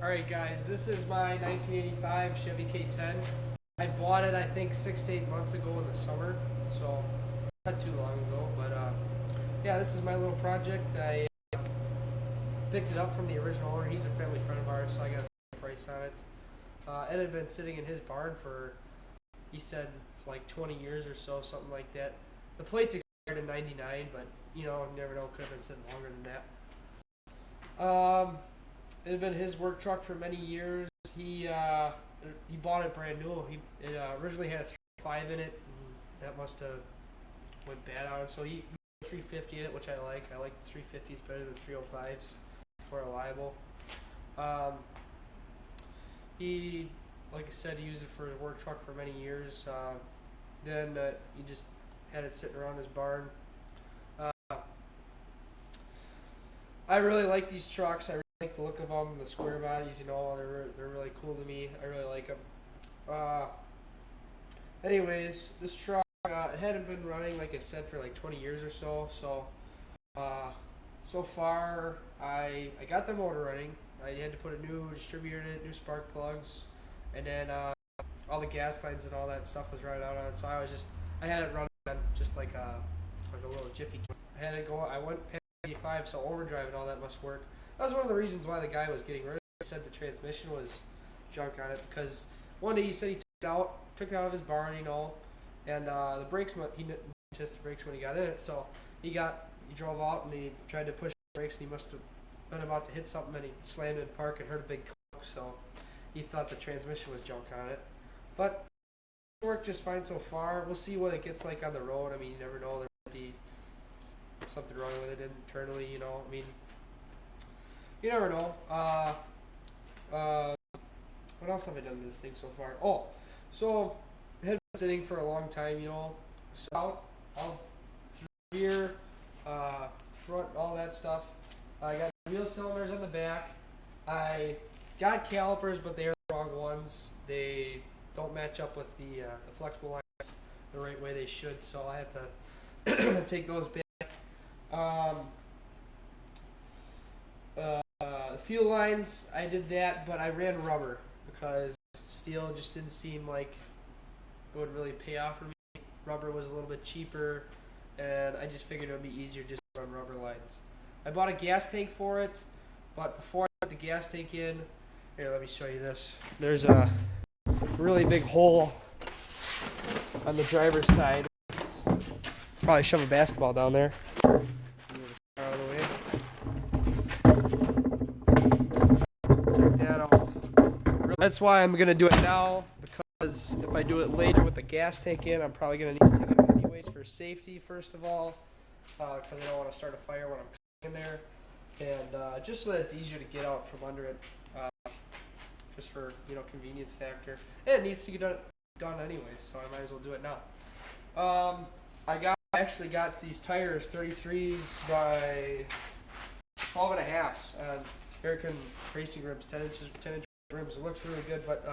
Alright guys, this is my 1985 Chevy K10. I bought it I think 6 to 8 months ago in the summer, so not too long ago, but yeah, this is my little project. I picked it up from the original owner. He's a family friend of ours, so I got a price on it. It had been sitting in his barn for, he said, like 20 years or so, something like that. The plate's expired in 99, but you know, you never know, could have been sitting longer than that. It had been his work truck for many years. He bought it brand new. It originally had a 3.5 in it, and that must have went bad on him. So he put a 350 in it, which I like. I like the 350s better than 305s. More reliable. He, like I said, he used it for his work truck for many years. Then he just had it sitting around his barn. I really like these trucks. I really like the look of them, the square bodies. You know, they're really cool to me. I really like them. Anyways, this truck it hadn't been running, like I said, for like 20 years or so. So far I got the motor running. I had to put a new distributor in it, new spark plugs, and then all the gas lines and all that stuff was right out on it. So I had it running on just like a little jiffy. I had it go. I went past 85, so overdrive and all that must work. That was one of the reasons why the guy was getting rid of it. He said the transmission was junk on it because one day he said he took it out of his barn, you know, and the brakes, he didn't test the brakes when he got in it, so he drove out and he tried to push the brakes and he must have been about to hit something and he slammed in park and heard a big clunk, so he thought the transmission was junk on it. But it worked just fine so far. We'll see what it gets like on the road. I mean, you never know, there might be something wrong with it internally, you know. I mean, you never know. What else have I done to this thing so far? Oh, so it had been sitting for a long time, you know. So out through here, front, all that stuff. I got wheel cylinders on the back. I got calipers, but they are the wrong ones. They don't match up with the flexible lines the right way they should, so I have to take those back. Fuel lines, I did that, but I ran rubber because steel just didn't seem like it would really pay off for me. Rubber was a little bit cheaper, and I just figured it would be easier just to run rubber lines. I bought a gas tank for it, but before I put the gas tank in, here, let me show you this. There's a really big hole on the driver's side. Probably shove a basketball down there. Check that out. That's why I'm going to do it now, because if I do it later with the gas tank in, I'm probably going to need to take it out anyways for safety, first of all, because I don't want to start a fire when I'm in there, and just so that it's easier to get out from under it, just for, you know, convenience factor. And it needs to get done anyways, so I might as well do it now. I actually got these tires, 33s by 12.5s, American racing rims, 10 inch rims. It looks really good, but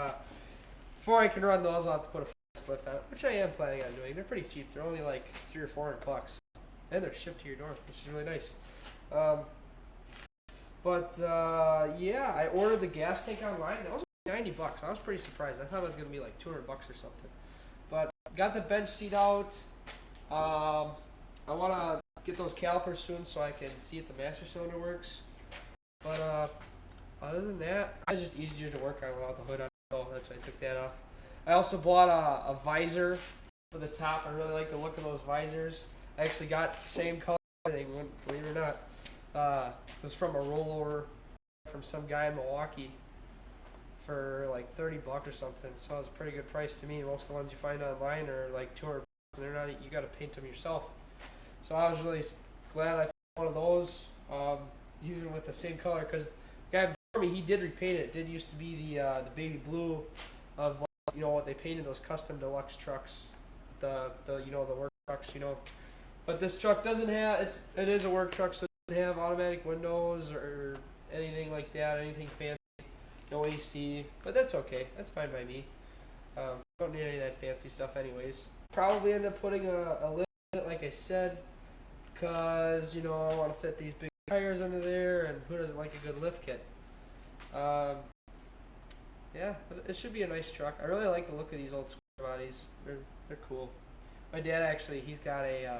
before I can run those, I'll have to put a lift on it, which I am planning on doing. They're pretty cheap. They're only like $300 or $400, and they're shipped to your door, which is really nice. Yeah, I ordered the gas tank online. That was $90. I was pretty surprised. I thought it was going to be like $200 or something. But got the bench seat out. I want to get those calipers soon so I can see if the master cylinder works. But other than that, it's just easier to work on without the hood on. So that's why I took that off. I also bought a visor for the top. I really like the look of those visors. I actually got the same color, believe it or not. It was from a rollover from some guy in Milwaukee for like $30 or something. So it was a pretty good price to me. Most of the ones you find online are like $200. They're not. You got to paint them yourself. So I was really glad I found one of those, even with the same color, because the guy before me, he did repaint it. It did used to be the baby blue of, you know, what they painted those custom deluxe trucks, the work trucks, you know. But this truck doesn't have. It is a work truck, so it doesn't have automatic windows or anything like that. Anything fancy. No AC, but that's okay. That's fine by me. Don't need any of that fancy stuff anyways. Probably end up putting a lid in it, like I said, because, you know, I want to fit these big tires under there, and who doesn't like a good lift kit? Yeah, but it should be a nice truck. I really like the look of these old square bodies. They're cool. My dad actually, he's got a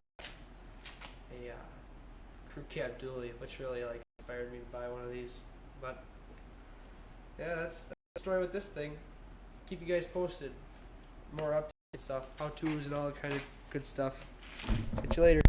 crew cab dually, which really like inspired me to buy one of these. But yeah, that's the story with this thing. Keep you guys posted. More updates and stuff, how to's and all that kind of good stuff. Catch you later.